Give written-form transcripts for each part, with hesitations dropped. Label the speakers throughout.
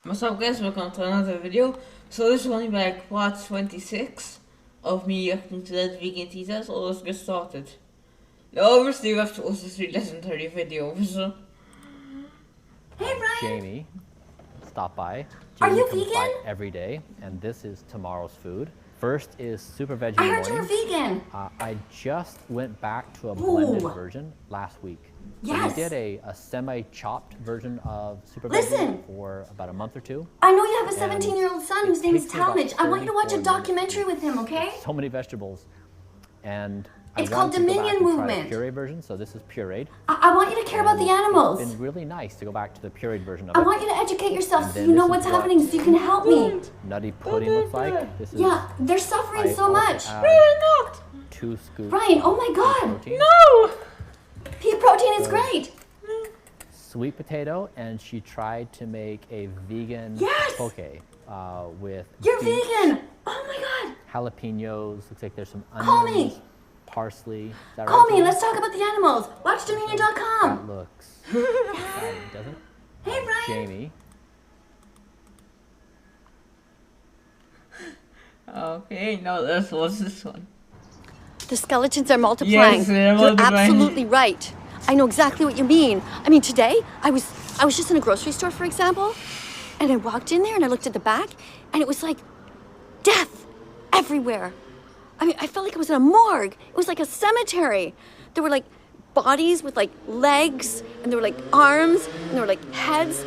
Speaker 1: What's up guys, welcome to another video. So this is only like part 26 of me reacting to that vegan teaser, so let's get started. Now obviously you have to also see legendary video, so...
Speaker 2: Hey Brian!
Speaker 3: Jamie stopped by.
Speaker 2: Are
Speaker 3: Jamie
Speaker 2: you
Speaker 3: comes
Speaker 2: vegan?
Speaker 3: by every day, and this is tomorrow's food. First is Super Veggie
Speaker 2: I heard you were
Speaker 3: Morning.
Speaker 2: vegan.
Speaker 3: I just went back to a blended
Speaker 2: Ooh.
Speaker 3: version last week.
Speaker 2: Yes.
Speaker 3: So we did a semi-chopped version of Super
Speaker 2: Listen.
Speaker 3: Veggie for about a month or two.
Speaker 2: I know you have a
Speaker 3: And
Speaker 2: 17-year-old son
Speaker 3: it
Speaker 2: whose name is
Speaker 3: takes me about
Speaker 2: Talmadge. I want you to watch a
Speaker 3: 34
Speaker 2: documentary
Speaker 3: minutes.
Speaker 2: with him, okay?
Speaker 3: So many vegetables. And
Speaker 2: It's
Speaker 3: I
Speaker 2: called
Speaker 3: wanted to go back
Speaker 2: Dominion
Speaker 3: and try
Speaker 2: Movement.
Speaker 3: a puree version, so this is pureed.
Speaker 2: I want you to care about the animals.
Speaker 3: It's been really nice to go back to the pureed version of
Speaker 2: I
Speaker 3: it.
Speaker 2: want you to educate yourself
Speaker 3: And
Speaker 2: so
Speaker 3: then
Speaker 2: you know
Speaker 3: this
Speaker 2: what's
Speaker 3: is what
Speaker 2: happening so you can help me.
Speaker 3: Nutty pudding looks like. This is
Speaker 2: Yeah, they're suffering
Speaker 3: I
Speaker 2: so
Speaker 3: also
Speaker 2: much.
Speaker 3: add
Speaker 1: Really not!
Speaker 3: 2 scoops
Speaker 2: Brian, oh my
Speaker 3: of
Speaker 2: god.
Speaker 3: protein,
Speaker 1: No!
Speaker 2: Pea protein is great.
Speaker 3: sweet potato, and she tried to make a vegan
Speaker 2: Yes!
Speaker 3: poke with
Speaker 2: You're
Speaker 3: beets,
Speaker 2: vegan. Oh my god.
Speaker 3: jalapenos. Looks like there's some
Speaker 2: Call
Speaker 3: onions,
Speaker 2: me.
Speaker 3: parsley. Is that
Speaker 2: Call
Speaker 3: right,
Speaker 2: me and
Speaker 3: Jamie?
Speaker 2: let's talk about the animals. Watch Dominion.com.
Speaker 3: That looks exciting, doesn't it?
Speaker 2: Hey Brian.
Speaker 3: Jamie.
Speaker 1: Okay, now what's this one?
Speaker 4: The skeletons are multiplying.
Speaker 1: Yes, they're
Speaker 4: You're
Speaker 1: multiplying.
Speaker 4: absolutely right. I know exactly what you mean. I mean, today I was just in a grocery store, for example, and I walked in there and I looked at the back, and it was like death everywhere. I mean, I felt like I was in a morgue. It was like a cemetery. There were like bodies with like legs, and there were like arms, and there were like heads.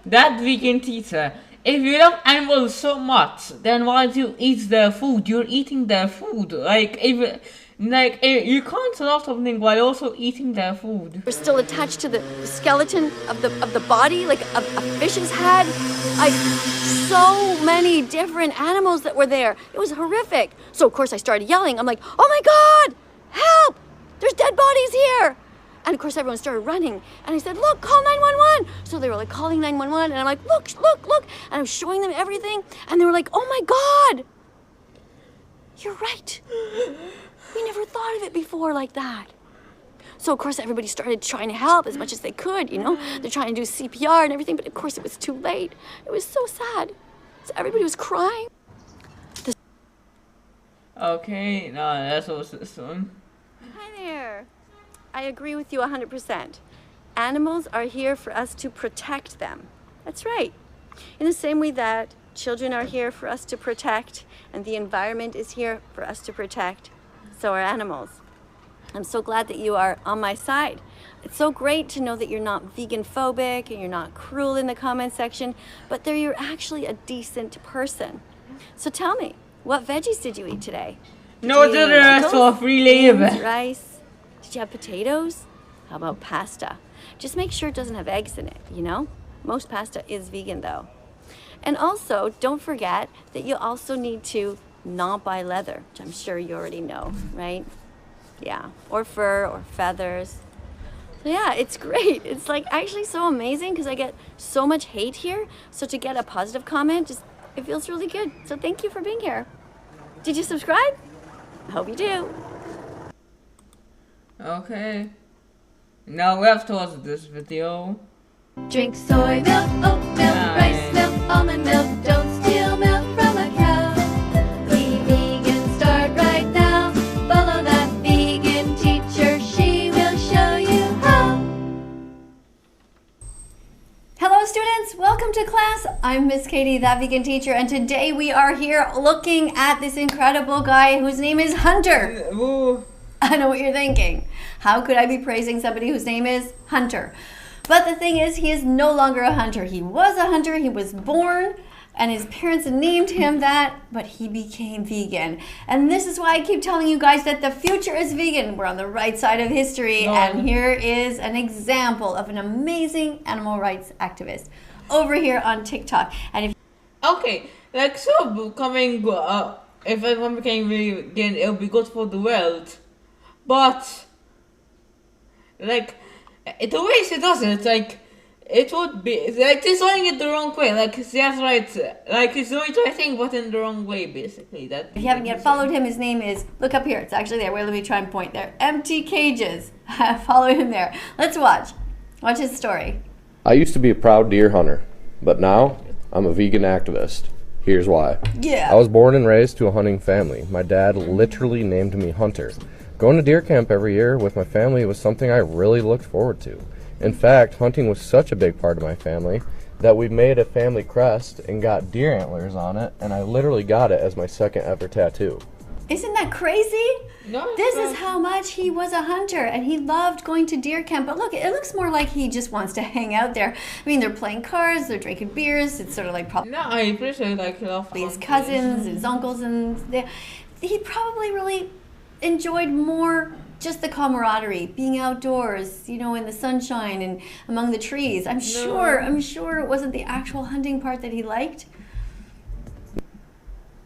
Speaker 1: That vegan teaser. If you love animals so much, then why do you eat their food? You're eating their food. If you can't love something while also eating their food.
Speaker 4: Were still attached to the skeleton of the body, like a fish's head. So many different animals that were there. It was horrific. So of course I started yelling. I'm like, oh my God, help! There's dead bodies here. And of course everyone started running. And I said, look, call 911. So they were like calling 911, and I'm like, look. And I'm showing them everything. And they were like, oh my God, you're right. We never thought of it before like that. So of course everybody started trying to help as much as they could, you know. They're trying to do CPR and everything, but of course it was too late. It was so sad. So everybody was crying.
Speaker 1: Okay, now that's what's this one.
Speaker 4: Hi there. I agree with you 100%. Animals are here for us to protect them. That's right. In the same way that children are here for us to protect, and the environment is here for us to protect, so are animals. I'm so glad that you are on my side. It's so great to know that you're not vegan phobic and you're not cruel in the comment section, but that you're actually a decent person. So tell me, what veggies did you eat today?
Speaker 1: No,
Speaker 4: Did you
Speaker 1: the
Speaker 4: eat
Speaker 1: rest
Speaker 4: lentils,
Speaker 1: of free
Speaker 4: beans,
Speaker 1: labor.
Speaker 4: rice? Did you have potatoes? How about pasta? Just make sure it doesn't have eggs in it, you know? Most pasta is vegan though. And also, don't forget that you also need to not buy leather, which I'm sure you already know, right? Yeah, or fur or feathers. So yeah, it's great. It's like actually so amazing because I get so much hate here. So to get a positive comment, just it feels really good. So thank you for being here. Did you subscribe? I hope you do.
Speaker 1: Okay. Now we have to watch this video.
Speaker 5: Drink soy milk, oat milk, rice milk, almond milk. Don't steal milk from a cow. Be vegan, start right now. Follow that vegan teacher, she will show you how.
Speaker 2: Hello students, welcome to class. I'm Miss Katie, that vegan teacher, and today we are here looking at this incredible guy whose name is Hunter.
Speaker 1: Ooh.
Speaker 2: I know what you're thinking. How could I be praising somebody whose name is Hunter? But the thing is, he is no longer a hunter. He was a hunter, he was born, and his parents named him that, but he became vegan. And this is why I keep telling you guys that the future is vegan. We're on the right side of history, and here is an example of an amazing animal rights activist over here on TikTok. And if
Speaker 1: Okay, like so becoming if everyone became vegan, it'll be good for the world. But like the way she does it, like it would be like she's doing it the wrong way. Like she's right, like she's doing the right thing, but in the wrong way, basically. That
Speaker 2: you haven't yet followed him, his name is, look up here, it's actually there. Wait, let me try and point there. Empty Cages. Follow him there. Let's watch his story.
Speaker 6: I used to be a proud deer hunter, but now I'm a vegan activist. Here's why.
Speaker 2: Yeah.
Speaker 6: I was born and raised to a hunting family. My dad literally named me Hunter. Going to deer camp every year with my family was something I really looked forward to. In fact, hunting was such a big part of my family that we made a family crest and got deer antlers on it, and I literally got it as my second ever tattoo.
Speaker 2: Isn't that crazy?
Speaker 1: No,
Speaker 2: This is how much he was a hunter, and he loved going to deer camp. But look, it looks more like he just wants to hang out there. I mean, they're playing cards, they're drinking beers. It's sort of like probably
Speaker 1: No, I appreciate like love
Speaker 2: his cousins, his uncles, and he probably really enjoyed more just the camaraderie, being outdoors, you know, in the sunshine and among the trees. I'm sure it wasn't the actual hunting part that he liked.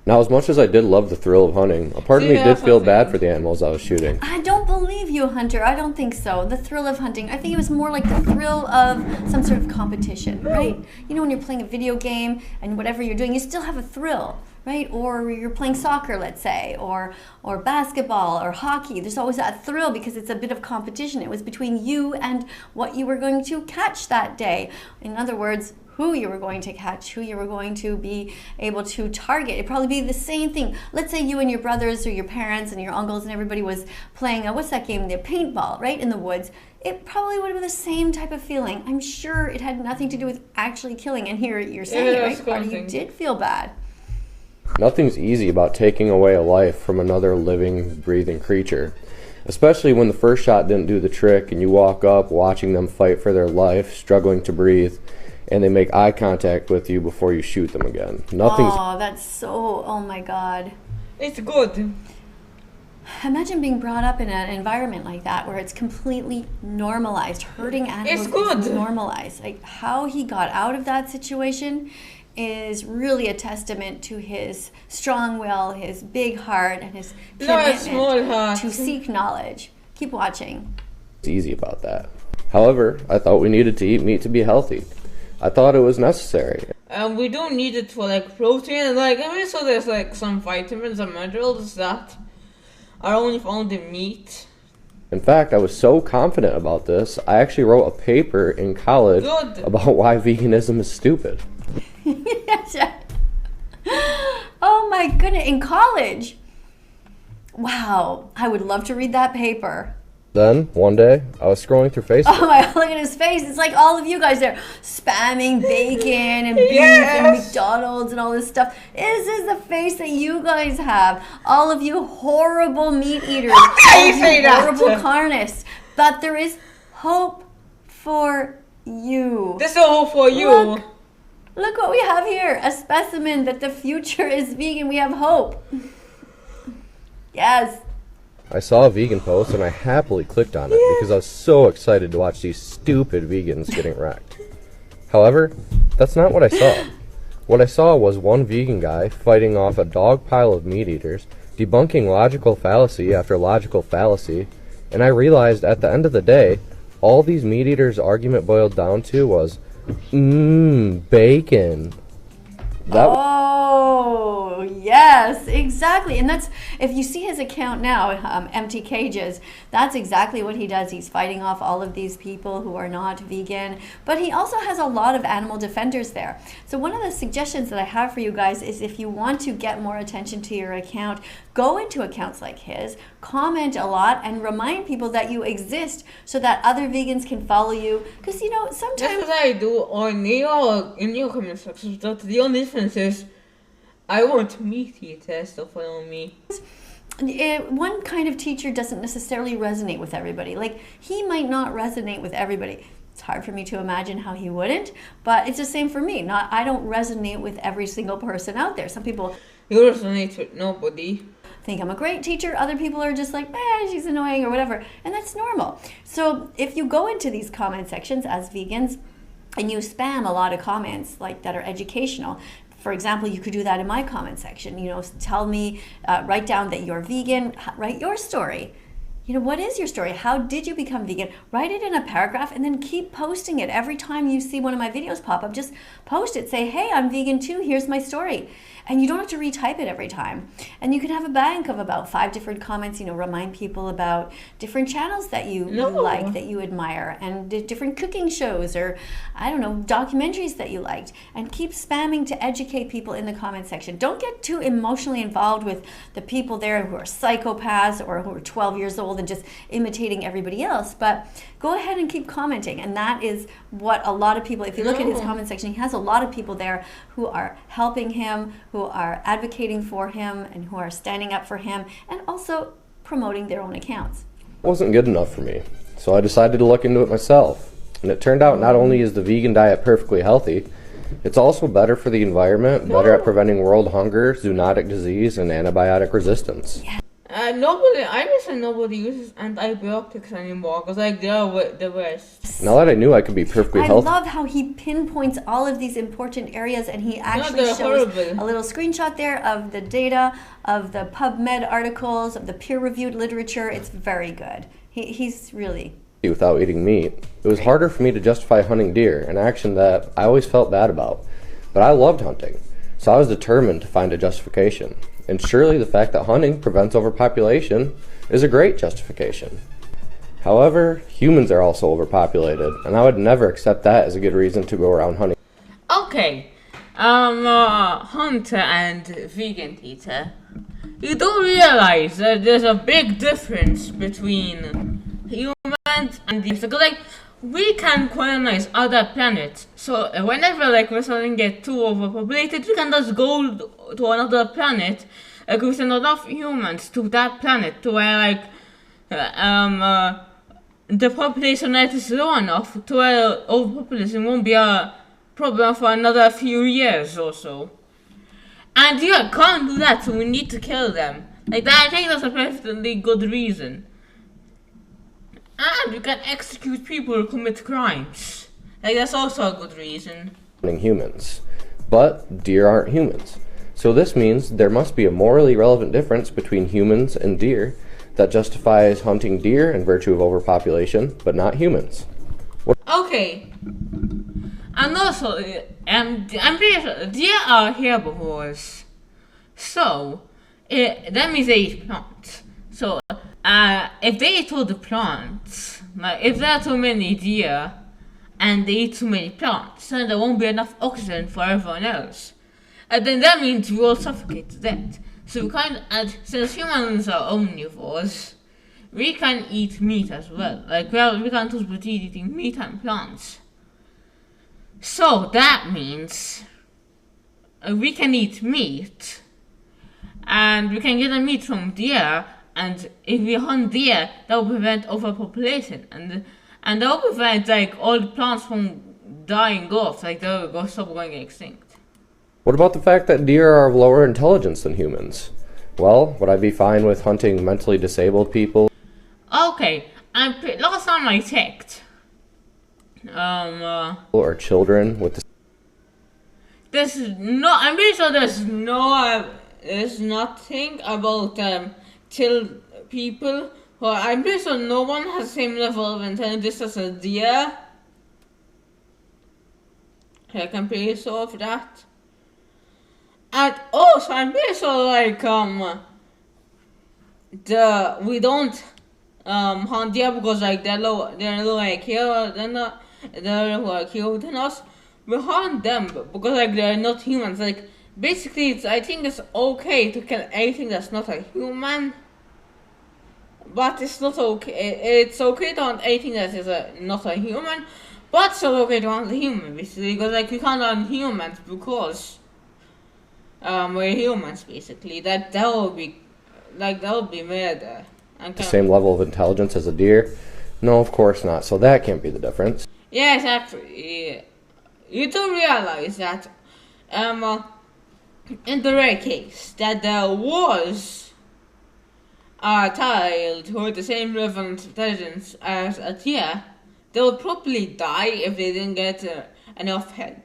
Speaker 6: Now, as much as I did love the thrill of hunting, a part of me did feel bad for the animals I was shooting.
Speaker 2: I don't believe you, Hunter. I don't think so. The thrill of hunting. I think it was more like the thrill of some sort of competition, right? You know, when you're playing a video game and whatever you're doing, you still have a thrill, right? Or you're playing soccer, let's say, or basketball or hockey. There's always that thrill because it's a bit of competition. It was between you and what you were going to catch that day. In other words, who you were going to catch, who you were going to be able to target. It'd probably be the same thing. Let's say you and your brothers or your parents and your uncles and everybody was playing, what's that game? The paintball, right, in the woods. It probably would have been the same type of feeling. I'm sure it had nothing to do with actually killing. And here you're saying, right, Cardi, you did feel bad.
Speaker 6: Nothing's easy about taking away a life from another living, breathing creature. Especially when the first shot didn't do the trick and you walk up watching them fight for their life, struggling to breathe, and they make eye contact with you before you shoot them again.
Speaker 2: Oh, that's so, oh my God.
Speaker 1: It's good.
Speaker 2: Imagine being brought up in an environment like that where it's completely normalized. Hurting animals is normalized. Like how he got out of that situation is really a testament to his strong will, his big heart, and his commitment to seek knowledge. Keep watching.
Speaker 6: It's easy about that. However, I thought we needed to eat meat to be healthy. I thought it was necessary.
Speaker 1: We don't need it for like protein. Like I mean, so there's like some vitamins and minerals that are only found in meat.
Speaker 6: In fact, I was so confident about this, I actually wrote a paper in college about why veganism is stupid.
Speaker 2: Oh my goodness, in college? Wow, I would love to read that paper.
Speaker 6: Then, one day, I was scrolling through Facebook.
Speaker 2: Oh my, look at his face. It's like all of you guys there spamming bacon and beef and McDonald's and all this stuff. This is the face that you guys have. All of you horrible meat eaters. All of you horrible carnists. But there is hope for you.
Speaker 1: There's no hope for you.
Speaker 2: Look what we have here. A specimen that the future is vegan. We have hope. Yes.
Speaker 6: I saw a vegan post and I happily clicked on it because I was so excited to watch these stupid vegans getting wrecked. However, that's not what I saw. What I saw was one vegan guy fighting off a dog pile of meat eaters, debunking logical fallacy after logical fallacy, and I realized at the end of the day, all these meat eaters' argument boiled down to was, bacon.
Speaker 2: Oh, yes, exactly. And that's, if you see his account now, Empty Cages, that's exactly what he does. He's fighting off all of these people who are not vegan, but he also has a lot of animal defenders there. So one of the suggestions that I have for you guys is if you want to get more attention to your account, go into accounts like his, comment a lot, and remind people that you exist so that other vegans can follow you. Because, you know, sometimes...
Speaker 1: That's what I do on in your comment section. The only difference is I want meat eaters to follow me.
Speaker 2: One kind of teacher doesn't necessarily resonate with everybody. Like, he might not resonate with everybody. It's hard for me to imagine how he wouldn't, but it's the same for me. I don't resonate with every single person out there. Some people...
Speaker 1: You resonate with nobody.
Speaker 2: Think I'm a great teacher. Other people are just like, she's annoying or whatever. And that's normal. So if you go into these comment sections as vegans and you spam a lot of comments like that are educational, for example, you could do that in my comment section. You know, tell me, write down that you're vegan, write your story. You know, what is your story? How did you become vegan? Write it in a paragraph and then keep posting it. Every time you see one of my videos pop up, just post it. Say, hey, I'm vegan too. Here's my story. And you don't have to retype it every time. And you can have a bank of about 5 different comments, remind people about different channels that you like, that you admire, and different cooking shows, or, I don't know, documentaries that you liked. And keep spamming to educate people in the comment section. Don't get too emotionally involved with the people there who are psychopaths or who are 12 years old and just imitating everybody else. But go ahead and keep commenting. And that is what a lot of people, if you look at his comment section, he has a lot of people there who are helping him, who are advocating for him, and who are standing up for him, and also promoting their own accounts.
Speaker 6: It wasn't good enough for me, so I decided to look into it myself. And it turned out not only is the vegan diet perfectly healthy, it's also better for the environment, better at preventing world hunger, zoonotic disease, and antibiotic resistance.
Speaker 1: I wish nobody uses antibiotics anymore, because like they're the worst.
Speaker 6: Now that I knew I could be perfectly
Speaker 2: I
Speaker 6: healthy,
Speaker 2: love how he pinpoints all of these important areas, and he actually
Speaker 1: they're
Speaker 2: shows
Speaker 1: horrible.
Speaker 2: a little screenshot there of the data, of the PubMed articles, of the peer-reviewed literature. It's very good. He's really...
Speaker 6: without eating meat, it was harder for me to justify hunting deer, an action that I always felt bad about. But I loved hunting, so I was determined to find a justification. And surely the fact that hunting prevents overpopulation is a great justification. However, humans are also overpopulated, and I would never accept that as a good reason to go around hunting.
Speaker 1: Okay, Hunter and Vegan Eater, you do realize that there's a big difference between humans and these. Because like, we can colonize other planets. So whenever like we're starting to get too overpopulated, we can just go to another planet, we send enough humans to that planet to where like the population rate is low enough to where overpopulation won't be a problem for another few years or so. And you can't do that, so we need to kill them. Like that, I think that's a perfectly good reason. And we can execute people who commit crimes. Like that's also a good reason.
Speaker 6: Humans. But deer aren't humans. So this means there must be a morally relevant difference between humans and deer that justifies hunting deer in virtue of overpopulation, but not humans.
Speaker 1: Okay. And also, I'm pretty sure deer are herbivores. So, that means they eat plants. So, if they eat all the plants, like if there are too many deer and they eat too many plants, then there won't be enough oxygen for everyone else. And then that means we all suffocate to death. So we can't, and since humans are omnivores, we can eat meat as well. Like we can't just be eating meat and plants. So that means we can eat meat, and we can get the meat from deer. And if we hunt deer, that will prevent overpopulation, and that will prevent like all the plants from dying off. Like they will stop going extinct.
Speaker 6: What about the fact that deer are of lower intelligence than humans? Well, would I be fine with hunting mentally disabled people?
Speaker 1: Okay, last time I checked,
Speaker 6: Or children with the
Speaker 1: I'm pretty sure there's nothing about people. Well, I'm pretty sure no one has the same level of intelligence as a deer. Like, I'm pretty sure of that. And also, I'm pretty sure, like, we don't, hunt deer because, like, they're low IQ, they're low IQ than us. We hunt them because, like, they're not humans. Like, basically, I think it's okay to kill anything that's not a human. But it's not okay. It's okay to hunt anything that is not a human. But it's not okay to hunt a human, basically. Because, like, we can't hunt humans because we're humans, basically. That would be murder.
Speaker 6: same level of intelligence as a deer? No, of course not. So that can't be the difference.
Speaker 1: Yes, actually, you do realize that, in the rare case that there was a child who had the same level of intelligence as a deer, they would probably die if they didn't get enough help.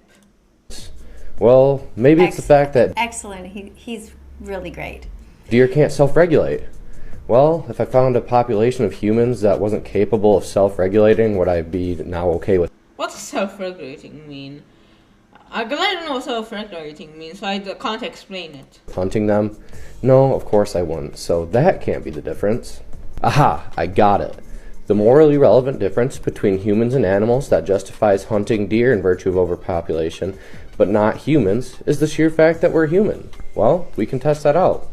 Speaker 6: Well, maybe it's the fact that
Speaker 2: Excellent. He's really great.
Speaker 6: deer can't self-regulate. Well, if I found a population of humans that wasn't capable of self-regulating, would I be now okay with
Speaker 1: What does self-regulating mean? I don't know what self-regulating means, so I can't explain it.
Speaker 6: Hunting them? No, of course I wouldn't. So that can't be the difference. Aha, I got it. The morally relevant difference between humans and animals that justifies hunting deer in virtue of overpopulation, but not humans, is the sheer fact that we're human. Well, we can test that out.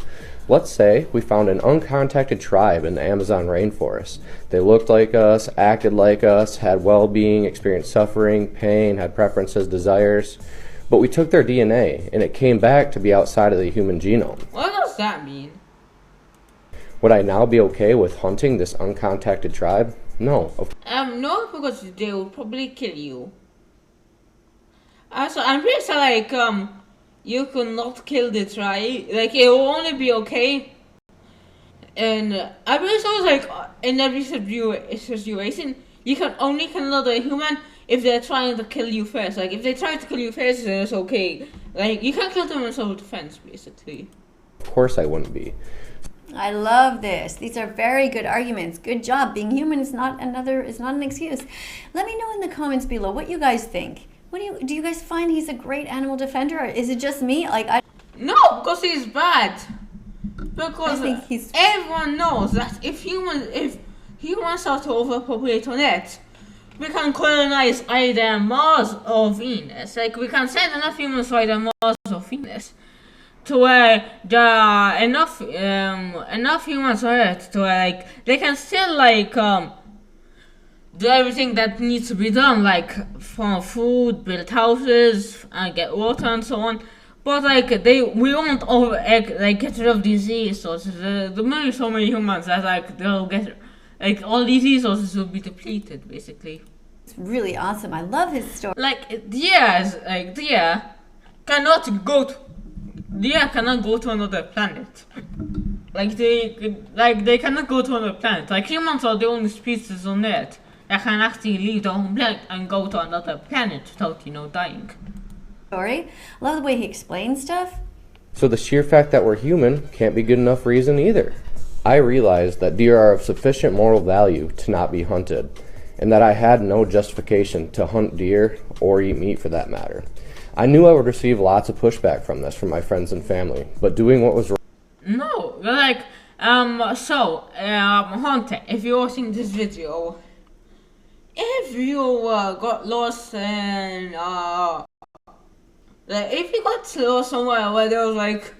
Speaker 6: Let's say we found an uncontacted tribe in the Amazon rainforest. They looked like us, acted like us, had well-being, experienced suffering, pain, had preferences, desires, but we took their DNA and it came back to be outside of the human genome.
Speaker 1: What does that mean?
Speaker 6: Would I now be okay with hunting this uncontacted tribe? No.
Speaker 1: No, because they will probably kill you. Also, I'm pretty sure, like, you could not kill the tribe. Like, it will only be okay. And I'm pretty sure, like, in every situation, you can only kill another human if they're trying to kill you first. Like, if they try to kill you first, then it's okay. Like, you can kill them in self-defense, basically.
Speaker 6: Of course I wouldn't be.
Speaker 2: I love this. These are very good arguments. Good job. Being human is not an excuse. Let me know in the comments below what you guys think. Do you guys find he's a great animal defender, or is it just me?
Speaker 1: No, because he's bad. Because
Speaker 2: I think
Speaker 1: everyone knows that if humans are to overpopulate on Earth, we can colonize either Mars or Venus. Like, we can send enough humans to either Mars or Venus, to where there are enough humans on Earth to where, like, they can still, like, do everything that needs to be done, like farm food, build houses, and get water and so on. But like we won't get rid of these resources. There may be so many humans that like they'll get like all these resources will be depleted basically.
Speaker 2: It's really awesome. I love his story.
Speaker 1: Like deer cannot go to another planet. They cannot go to another planet. Like humans are the only species on Earth that can actually leave their home planet and go to another planet without, dying.
Speaker 2: Story. Love the way he explains stuff.
Speaker 6: So the sheer fact that we're human can't be good enough reason either. I realized that deer are of sufficient moral value to not be hunted, and that I had no justification to hunt deer or eat meat for that matter. I knew I would receive lots of pushback from this from my friends and family, but doing what was right.
Speaker 1: No, Hunter, if you're watching this video, if you got lost and if you got lost somewhere where there was like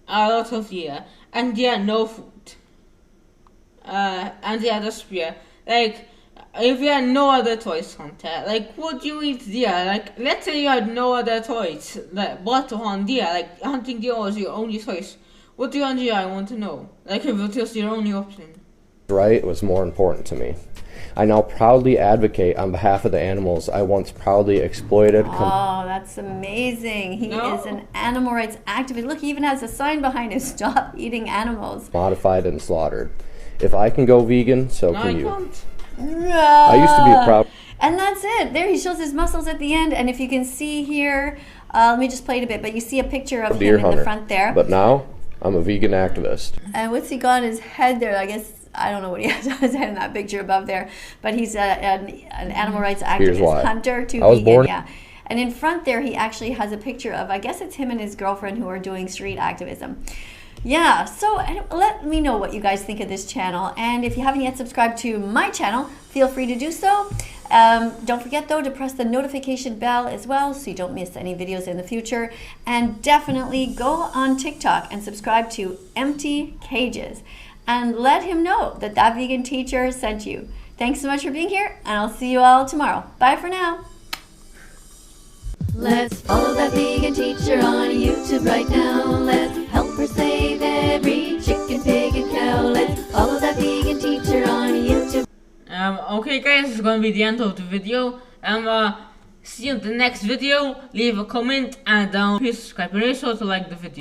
Speaker 1: a lot of deer and they had no food, and they had a spear, like if you had no other choice, Hunter, like would you eat deer? Like let's say you had no other choice, like but to hunt deer, like hunting deer was your only choice. What do you hunt deer? I want to know. Like if it was your only option.
Speaker 6: Right was more important to me. I now proudly advocate on behalf of the animals I once proudly exploited.
Speaker 2: Oh, that's amazing. He is an animal rights activist. Look, he even has a sign behind him, stop eating animals.
Speaker 6: Modified and slaughtered. If I can go vegan, so
Speaker 1: No,
Speaker 6: can
Speaker 1: I
Speaker 6: you.
Speaker 1: can't.
Speaker 6: I used to be proud.
Speaker 2: And that's it. There he shows his muscles at the end. And if you can see here, let me just play it a bit, but you see a picture of
Speaker 6: Deer
Speaker 2: him in
Speaker 6: hunter.
Speaker 2: the front there.
Speaker 6: But now, I'm a vegan activist.
Speaker 2: And what's he got on his head there? I guess, I don't know what he has on his head in that picture above there, but he's an animal rights
Speaker 6: Here's
Speaker 2: activist,
Speaker 6: why.
Speaker 2: hunter to
Speaker 6: I was
Speaker 2: vegan,
Speaker 6: born-
Speaker 2: yeah. And in front there, he actually has a picture of, I guess it's him and his girlfriend who are doing street activism. Yeah, so let me know what you guys think of this channel. And if you haven't yet subscribed to my channel, feel free to do so. Don't forget though to press the notification bell as well so you don't miss any videos in the future. And definitely go on TikTok and subscribe to Empty Cages. And let him know that that vegan teacher sent you. Thanks so much for being here, and I'll see you all tomorrow. Bye for now.
Speaker 5: Let's follow that vegan teacher on YouTube right now. Let's help her save every chicken, pig, and cow. Let's follow that vegan teacher on YouTube.
Speaker 1: Okay guys, this is gonna be the end of the video. See you in the next video. Leave a comment and please subscribe and also to like the video.